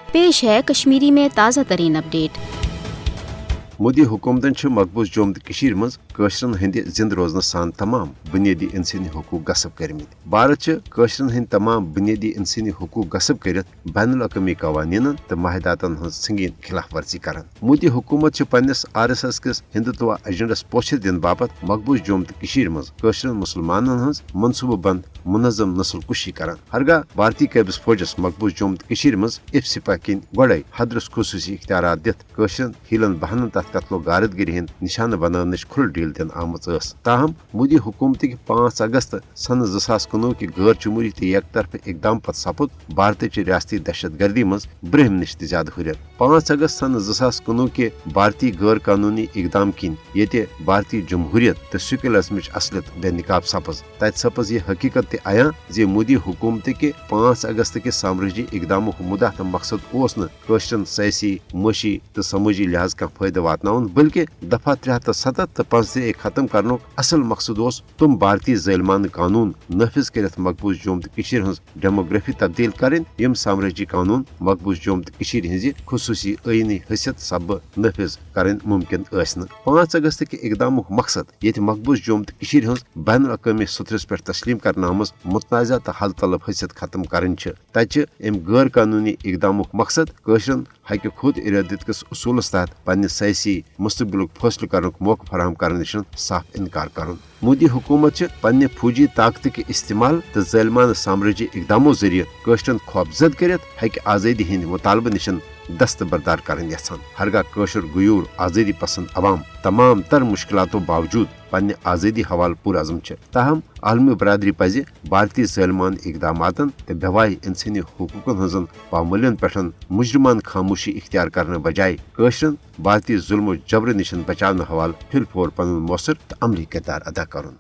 पेश है कश्मीरी में ताज़ा तरीन अपडेट। मोदी हुकूमतन मकबूज जोम तो मज कशरन हंद जिंद रोजन सान तमाम बुनियादी इंसानी हकूक गसब करमित। भारत कशरन हंद तमाम बुनियादी इंसानी हकूक गसब कर बैनुल अक़वामी कवानीन तो माहिदातन हज संगीन खिलाफ वर्जी कर। मोदी हुकूमत पन्नस RSS किस हिंदुत्व एजेंडस पोषर दिन बाबत मकबूज जोम तो मज कशरन मुसलमान हज मनसूबह बंद मुनज़म नस्ल कुशी कर। हरगा भारतीय कैबिस फौजस मकबूज जोम तो मज इफ सिपा किन गड़े हदरस खसूसी इख्तियार दित कशरन हीलन बहन तथ कत्लो गारदगिरी हंद निशान बनाने खुल डील दिन आमज। ताहम मोदी हुकूमत 5 अगस्त सन 2019 की गैर जमहूरी तो एक तरफ इकदाम पत सपुद भारत रियासती दहशत गर्दी मज ब्रहम नश ज्यादा हुरियत। 5 अगस्त सन 2019 के भारतीय गैर कानूनी इकदाम किन ये भारतीय जमहूरियत तो सिक्युलर असलियत बेनिकाब सपज। तत सपज ये हकीकत आया जे मोदी हुकूमत के 5 अगस्त के साम्राज्य इकदाम मुद्दा तो मकसद कशरन सयासी मशी तो समूजी लिहाज का फायदा वातनाउन बल्कि दफा 370 तो 5 खत्म करने असल मकसद तुम भारतीय ज़ालिमान कानून नफिज कर मकबूज जोम तो हज डेमोग्राफी तब्दील करें यम साम्राज्य कानून मकबूज जोम तो हज खसूसी आईनी हैसियत सब नफिज करें मुमकिन। 5 अगस्त के इकदाम मकसद ये मकबूज जोम तो हज बैनुल अक़वामी सतरस पे तस्लीम कर आमज मुतनाज़ा तो हल तलब हैसियत खत्म करें। तत गैर कानूनी इकदाम मकसद कशरन हक खुद इरादत किस उसूलस तहत पन्ने सयासी मुस्तकबिल फैसले करने मौका फराहम करने निश साफ इनकार कर। मोदी हुकूमत पन्ने फौजी ताकत के इस्तेमाल तो ज़ालिमान साम्राज्य इकदामों जरिए कशरन खौफजद कर हक आज़ादी हंद मुतालबे निश दस्तबरदार कर यछान। हरगा कशर गयूर आज़ादी पसंद अवाम तमाम तर मुश्किलातों बावजूद पन्ने आज़ादी हवाल पुरअज़म। ताहम आलमी बरदरी पज भारतीय ज़ालिमान इकदामातन तो बेवाई इंसानी हकूकन हजन पामलियन पे मुजरमान खामोशी इख्तियार करने बजाय कशरन भारतीय जुल्म जबर निश बचाव हवाल फिलफोर पन मौसर तो अमली किरदार अदा कर।